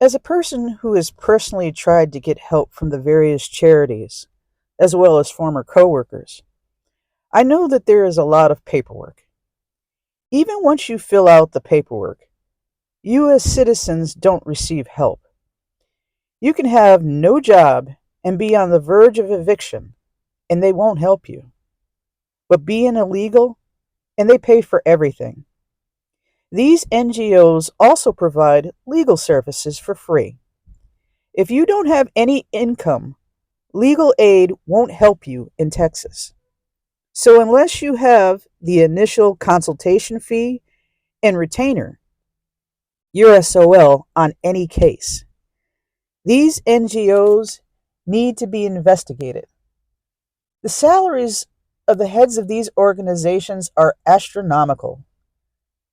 As a person who has personally tried to get help from the various charities, as well as former coworkers, I know that there is a lot of paperwork. Even once you fill out the paperwork, you as citizens don't receive help. You can have no job and be on the verge of eviction, and they won't help you. But being illegal, and they pay for everything. These NGOs also provide legal services for free. If you don't have any income, legal aid won't help you in Texas. So, unless you have the initial consultation fee and retainer, you're SOL on any case. These NGOs need to be investigated. The salaries of the heads of these organizations are astronomical.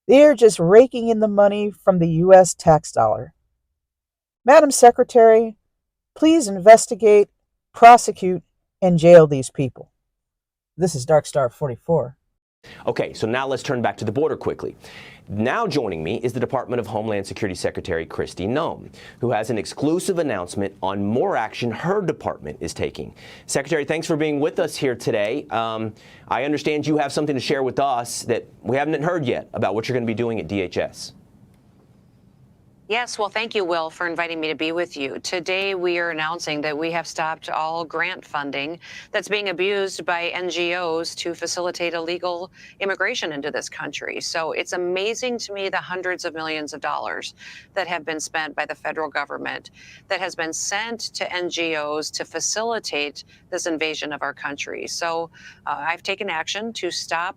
They are just raking in the money from the U.S. tax dollar. Madam Secretary, please investigate, prosecute, and jail these people. This is Darkstar 44. Okay, so now let's turn back to the border quickly. Now joining me is the Department of Homeland Security Secretary Kristi Noem, who has an exclusive announcement on more action her department is taking. Secretary, thanks for being with us here today. I understand you have something to share with us that we haven't heard yet about what you're going to be doing at DHS. Yes, well, thank you, Will, for inviting me to be with you. Today, we are announcing that we have stopped all grant funding that's being abused by NGOs to facilitate illegal immigration into this country. So it's amazing to me the hundreds of millions of dollars that have been spent by the federal government that has been sent to NGOs to facilitate this invasion of our country. So I've taken action to stop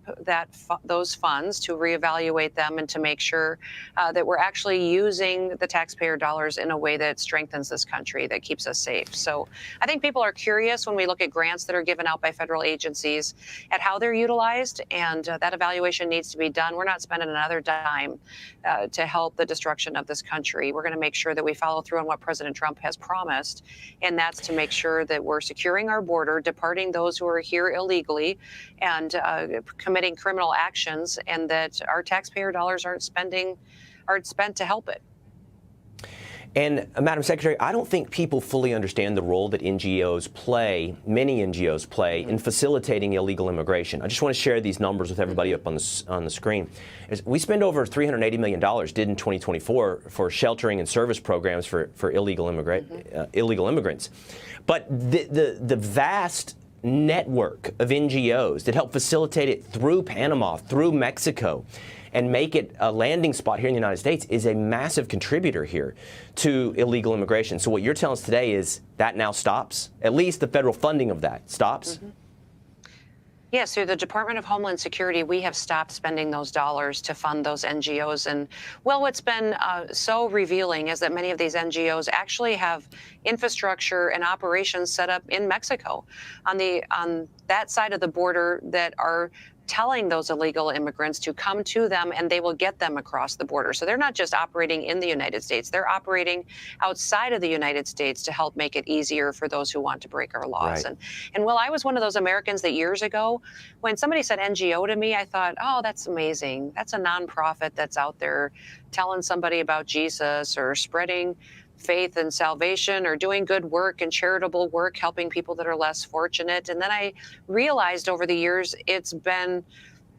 those funds, to reevaluate them, and to make sure that we're actually using the taxpayer dollars in a way that strengthens this country, that keeps us safe. So I think people are curious when we look at grants that are given out by federal agencies at how they're utilized, and that evaluation needs to be done. We're not spending another dime to help the destruction of this country. We're going to make sure that we follow through on what President Trump has promised, and that's to make sure that we're securing our border, departing those who are here illegally, and committing criminal actions, and that our taxpayer dollars aren't spent to help it. And Madam Secretary, I don't think people fully understand the role that NGOs play, many NGOs play, in facilitating illegal immigration. I just want to share these numbers with everybody up on the screen. We spend over $380 million, did in 2024, for sheltering and service programs for illegal immigrants. But the vast network of NGOs that help facilitate it through Panama, through Mexico, and make it a landing spot here in the United States is a massive contributor here to illegal immigration. So what you're telling us today is that now stops? At least the federal funding of that stops? Mm-hmm. Yes, through the Department of Homeland Security, we have stopped spending those dollars to fund those NGOs. And, well, what's been so revealing is that many of these NGOs actually have infrastructure and operations set up in Mexico on that side of the border that are telling those illegal immigrants to come to them, and they will get them across the border. So they're not just operating in the United States, they're operating outside of the United States to help make it easier for those who want to break our laws. Right. And Will, I was one of those Americans that years ago, when somebody said NGO to me, I thought, oh, that's amazing. That's a nonprofit that's out there telling somebody about Jesus or spreading faith and salvation or doing good work and charitable work, helping people that are less fortunate. And then I realized over the years it's been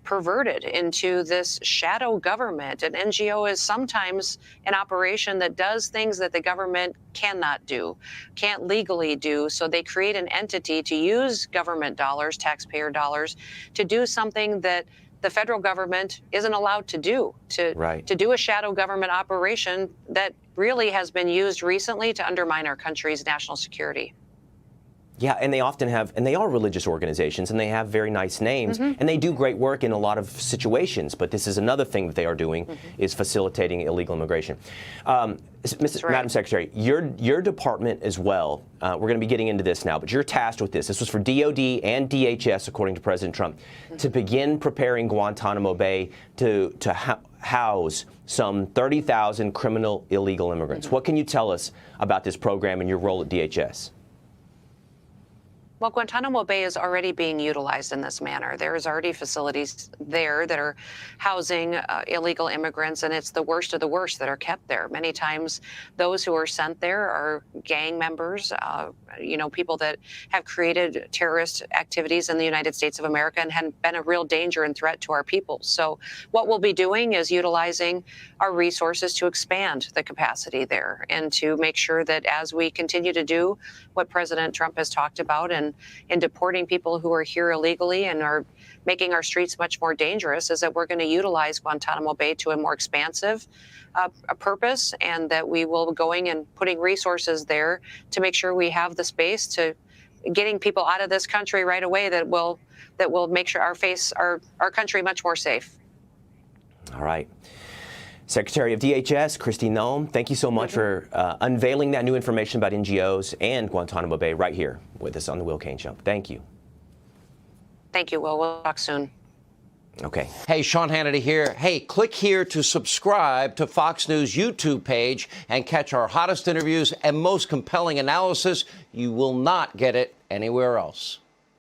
perverted into this shadow government. An NGO is sometimes an operation that does things that the government cannot do, can't legally do. So they create an entity to use government dollars, taxpayer dollars, to do something that the federal government isn't allowed to do, to do a shadow government operation that really has been used recently to undermine our country's national security. Yeah, and they often have, and they are religious organizations, and they have very nice names, and they do great work in a lot of situations, but this is another thing that they are doing, is facilitating illegal immigration. Madam Secretary, your department as well, we're going to be getting into this now, but you're tasked with this. This was for DOD and DHS, according to President Trump, to begin preparing Guantanamo Bay to house some 30,000 criminal illegal immigrants. What can you tell us about this program and your role at DHS? Well, Guantanamo Bay is already being utilized in this manner. There's already facilities there that are housing illegal immigrants, and it's the worst of the worst that are kept there. Many times, those who are sent there are gang members, people that have created terrorist activities in the United States of America and have been a real danger and threat to our people. So, what we'll be doing is utilizing our resources to expand the capacity there and to make sure that as we continue to do what President Trump has talked about and in deporting people who are here illegally and are making our streets much more dangerous, is that we're going to utilize Guantanamo Bay to a more expansive a purpose, and that we will be going and putting resources there to make sure we have the space to getting people out of this country right away that will make sure our country much more safe. All right. Secretary of DHS, Kristi Noem, thank you so much for unveiling that new information about NGOs and Guantanamo Bay right here with us on The Will Cain Show. Thank you. Thank you, Will. We'll talk soon. Okay. Hey, Sean Hannity here. Hey, click here to subscribe to Fox News YouTube page and catch our hottest interviews and most compelling analysis. You will not get it anywhere else.